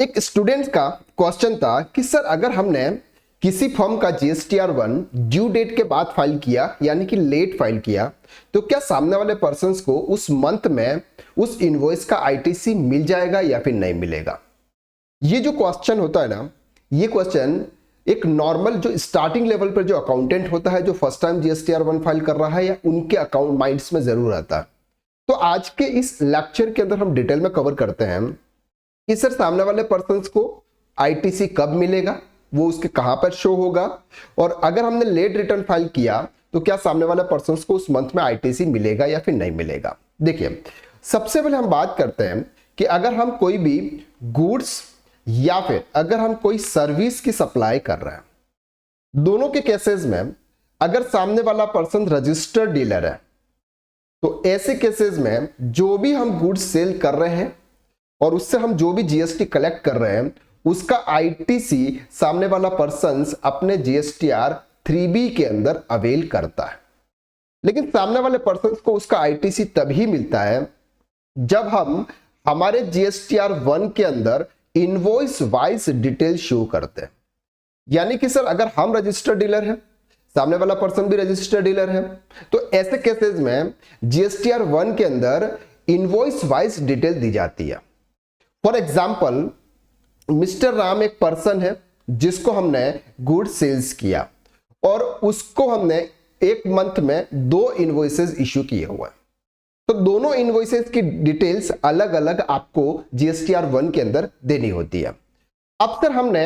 एक स्टूडेंट का क्वेश्चन था कि सर अगर हमने किसी फर्म का GSTR1 ड्यू डेट के बाद फाइल किया यानी कि लेट फाइल किया तो क्या सामने वाले पर्सन्स को उस मंथ में उस इनवॉइस का ITC मिल जाएगा या फिर नहीं मिलेगा। ये जो क्वेश्चन होता है ना, ये क्वेश्चन एक नॉर्मल जो स्टार्टिंग लेवल पर जो अकाउंटेंट होता है जो फर्स्ट टाइम GSTR1 फाइल कर रहा है या उनके अकाउंट माइंड्स में जरूर आता है। तो आज के इस लेक्चर के अंदर हम डिटेल में कवर करते हैं कि सर सामने वाले पर्सन्स को ITC कब मिलेगा, वो उसके कहां पर शो होगा, और अगर हमने लेट रिटर्न फाइल किया तो क्या सामने वाले पर्सन्स को उस मंथ में ITC मिलेगा या फिर नहीं मिलेगा। देखिए, सबसे पहले हम बात करते हैं कि अगर हम कोई भी गुड्स या फिर अगर हम कोई सर्विस की सप्लाई कर रहे हैं, दोनों के केसेस में अगर सामने वाला पर्सन रजिस्टर्ड डीलर है तो ऐसे केसेस में जो भी हम गुड्स सेल कर रहे हैं और उससे हम जो भी GST कलेक्ट कर रहे हैं उसका ITC सामने वाला पर्सन्स अपने GSTR 3B के अंदर अवेल करता है। लेकिन सामने वाले पर्सन्स को उसका ITC तभी मिलता है जब हम हमारे GSTR 1 के अंदर इनवॉइस वाइज डिटेल शो करते हैं। यानी कि सर अगर हम रजिस्टर्ड डीलर हैं, सामने वाला पर्सन भी रजिस्टर्ड डीलर है, तो ऐसे केसेस में GSTR 1 के अंदर इनवॉइस वाइज डिटेल दी जाती है। फॉर एग्जाम्पल, मिस्टर राम एक पर्सन है जिसको हमने गुड सेल्स किया और उसको हमने एक मंथ में 2 इनवॉइसेस इश्यू किए हुए हैं, तो दोनों इनवॉइसेस की डिटेल्स अलग अलग आपको GSTR 1 के अंदर देनी होती है। अब सर हमने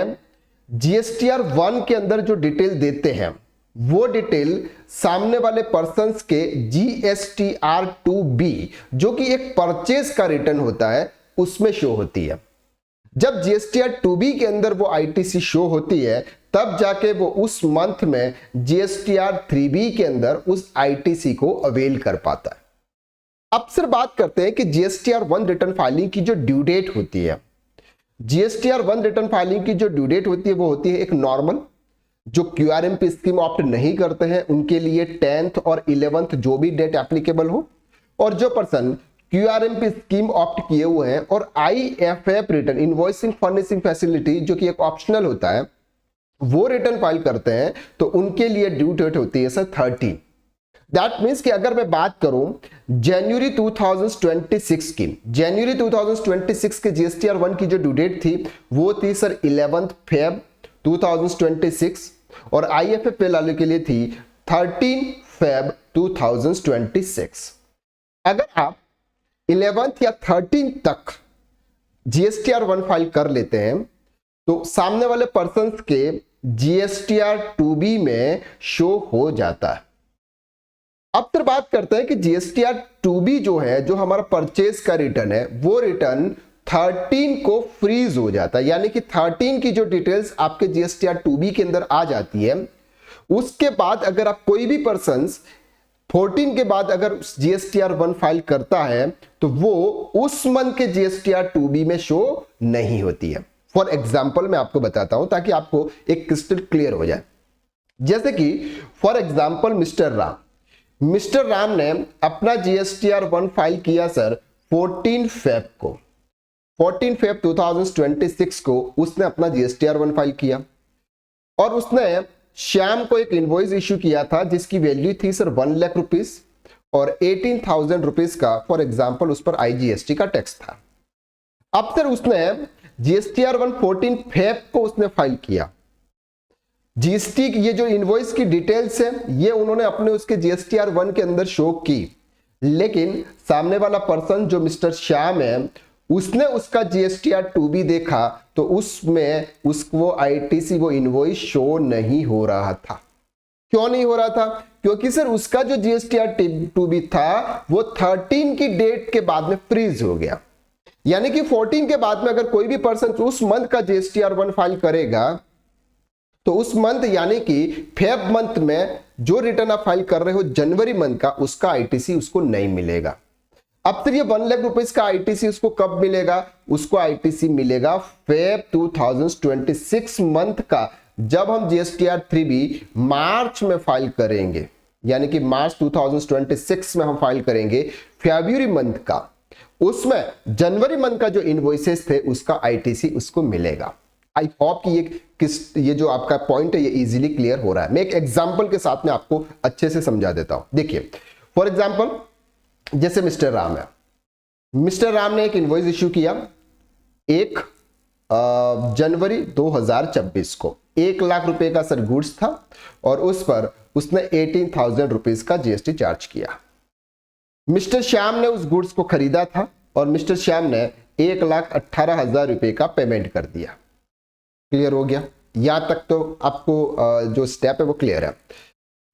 GSTR 1 के अंदर जो डिटेल देते हैं वो डिटेल सामने वाले पर्सन्स के GSTR 2B जो कि एक परचेज का रिटर्न होता है उसमें शो होती है। जब GSTR 2B के अंदर वो ITC शो होती है तब जाके वो उस मंथ में GSTR 3B के अंदर उस ITC को अवेल कर पाता है। अब सर बात करते हैं कि GSTR 1 रिटर्न फाइलिंग की जो ड्यू डेट होती है, GSTR 1 रिटर्न फाइलिंग की जो ड्यू डेट होती है वो होती है एक नॉर्मल। जो QRMP स्कीम ऑप्ट नहीं करते हैं उनके लिए 10th और 11th जो भी डेट एप्लीकेबल हो, और जो पर्सन QRMP स्कीम ऑप्ट किए हुए हैं और IFF return invoicing furnishing facility जो कि एक ऑप्शनल होता है वो रिटर्न फाइल करते हैं तो उनके लिए ड्यू डेट होती है सर 30। दैट मीन्स कि अगर मैं बात करूं जनवरी 2026 की, जनवरी 2026 के GSTR 1 की जो ड्यू डेट थी वो थी सर 11th Feb 2026 और IFF वाले के लिए थी 13 Feb 2026। अगर आप 11th या 13th तक GSTR 1 फाइल कर लेते हैं तो सामने वाले पर्सन्स के GSTR 2B में शो हो जाता है। अब फिर बात करते हैं कि GSTR 2B जो है, जो हमारा परचेज का रिटर्न है, वो रिटर्न 13 को फ्रीज हो जाता है। यानी कि 13 की जो डिटेल्स आपके GSTR 2B के अंदर आ जाती है, उसके बाद अगर आप कोई भी पर्सन्स 14 के बाद अगर GSTR 1 फाइल करता है तो वो उस मंथ के GSTR 2B में शो नहीं होती है। फॉर एग्जाम्पल मैं आपको बताता हूं ताकि आपको एक क्रिस्टल क्लियर हो जाए। जैसे कि फॉर एग्जाम्पल मिस्टर राम ने अपना GSTR 1 फाइल किया सर 14 Feb को, 14 Feb 2026 को उसने अपना GSTR 1 फाइल किया और उसने श्याम को एक इनवॉइस इश्यू किया था जिसकी वैल्यू थी सर 1 लाख रुपीस और 18,000 रुपीस का फॉर एग्जाम्पल उस पर IGST का टैक्स था। अब सर उसने GSTR 1 14 Feb को उसने फाइल किया। GST की ये जो इनवॉइस की डिटेल्स है ये उन्होंने अपने उसके GSTR 1 के अंदर शो की, लेकिन सामने वाला पर्सन जो मिस्टर श्याम है उसने उसका GSTR 2B देखा तो उसमें उसको ITC वो इनवॉइस शो नहीं हो रहा था। क्यों नहीं हो रहा था? क्योंकि सर उसका जो GSTR 2B था वो 13 की डेट के बाद में फ्रीज हो गया। यानी कि 14 के बाद में अगर कोई भी पर्सन उस मंथ का GSTR 1 फाइल करेगा तो उस मंथ यानी कि फेब मंथ में जो रिटर्न आप फाइल कर रहे हो जनवरी मंथ का, उसका ITC उसको नहीं मिलेगा। अब फिर ये 1 लाख रुपए का ITC उसको कब मिलेगा? उसको ITC मिलेगा फेब 2026 मंथ का, जब हम GSTR 3B मार्च में फाइल करेंगे। यानी कि मार्च 2026 में हम फाइल करेंगे फरवरी मंथ का। उसमें जनवरी मंथ का जो इनवॉइसेस थे उसका आईटीसी उसको मिलेगा। आई होप कि ये जो आपका पॉइंट है ये इजीली क्लियर हो रहा है। मैं एक एग्जांपल के साथ में आपको अच्छे से समझा देता हूं। देखिए फॉर एग्जांपल जैसे मिस्टर राम है, मिस्टर राम ने एक इनवॉइस इश्यू किया 1 जनवरी 2024 को, 1 लाख रुपए का सर गुड्स था और उस पर उसने 18,000 रुपीज का जीएसटी चार्ज किया। मिस्टर श्याम ने उस गुड्स को खरीदा था और मिस्टर श्याम ने 1,18,000 रुपए का पेमेंट कर दिया। क्लियर हो गया? यहां तक तो आपको जो स्टेप है वो क्लियर है।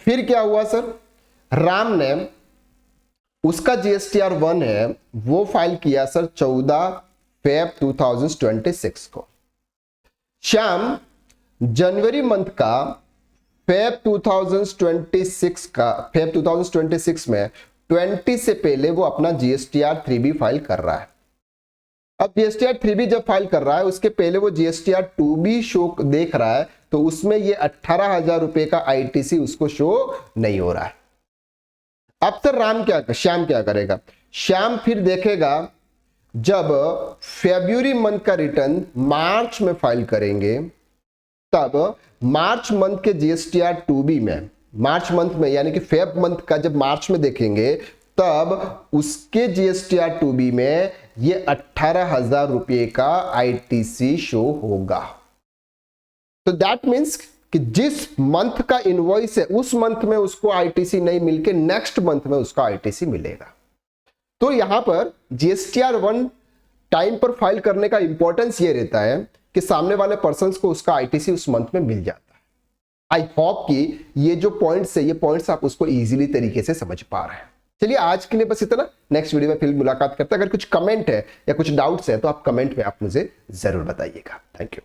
फिर क्या हुआ सर, राम ने उसका जीएसटीआर 1 है वो फाइल किया सर 14 फेब 2026 को। श्याम जनवरी मंथ का फेब 2026 में 20 से पहले वो अपना जीएसटीआर 3B फाइल कर रहा है। अब जीएसटीआर 3B जब फाइल कर रहा है उसके पहले वो जीएसटीआर 2B शो देख रहा है तो उसमें ये 18,000 रुपए का आईटीसी उसको शो नहीं हो रहा है। अब सर श्याम क्या करेगा? श्याम फिर देखेगा जब फरवरी मंथ का रिटर्न मार्च में फाइल करेंगे तब मार्च मंथ के जीएसटीआर 2B में, मार्च मंथ में यानी कि फेब मंथ का जब मार्च में देखेंगे तब उसके जीएसटीआर 2B में ये 18,000 रुपए का आईटीसी शो होगा। तो दैट मीन्स कि जिस मंथ का इनवॉइस है उस मंथ में उसको आईटीसी नहीं मिलके नेक्स्ट मंथ में उसका आईटीसी मिलेगा। तो यहां पर जीएसटीआर 1 टाइम पर फाइल करने का इंपॉर्टेंस ये रहता है कि सामने वाले पर्सन को उसका आईटीसी उस मंथ में मिल जाता है। आई होप कि ये जो पॉइंट्स है ये पॉइंट्स आप उसको इजीली तरीके से समझ पा रहे हैं। चलिए आज के लिए बस इतना, नेक्स्ट वीडियो में फिर मुलाकात करते हैं। अगर कुछ कमेंट है या कुछ डाउट्स है तो आप कमेंट में आप मुझे जरूर बताइएगा। Thank you.